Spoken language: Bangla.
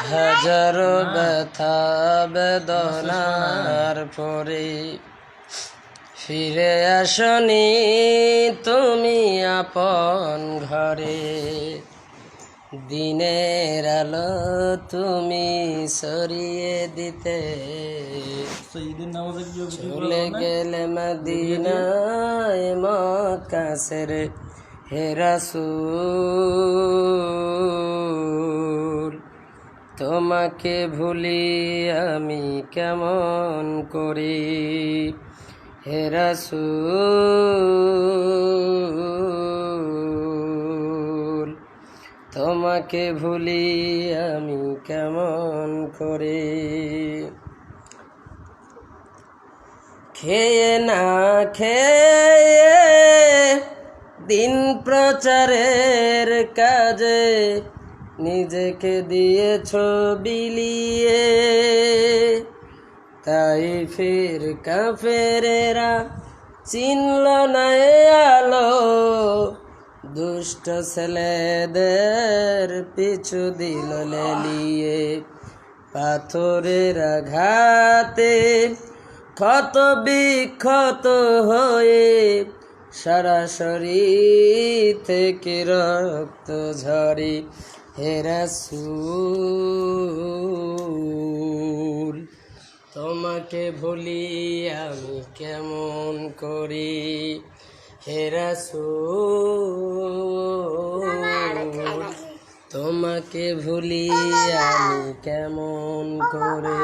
হাজারো ব্যথা বেদনার পরে ফিরে আসনি তুমি আপন ঘরে। দিনের আলো তুমি সরিয়ে দিতে চলে গেলে মদিনায় মক্কা ছেড়ে। হে রাসূল তোমাকে ভুলি আমি কেমন করি। হে রাসূল তোমাকে ভুলি আমি কেমন করে। খেয়ে না খেয়ে দিন প্রচারের কাজে নিজেকে দিয়েছ বিলিয়ে। তাই ফির কাফেরেরা চিনল না এ আলো, দুষ্ট ছেলেদের পিছু দিল লেলিয়ে। পাথরের আঘাতে ক্ষত বিক্ষত হয়ে সারা শরীর থেকে রক্ত ঝরে। হে রাসূল তোমাকে ভুলি আমি কেমন করি। হে রাসূল তোমাকে ভুলি আমি কেমন করে।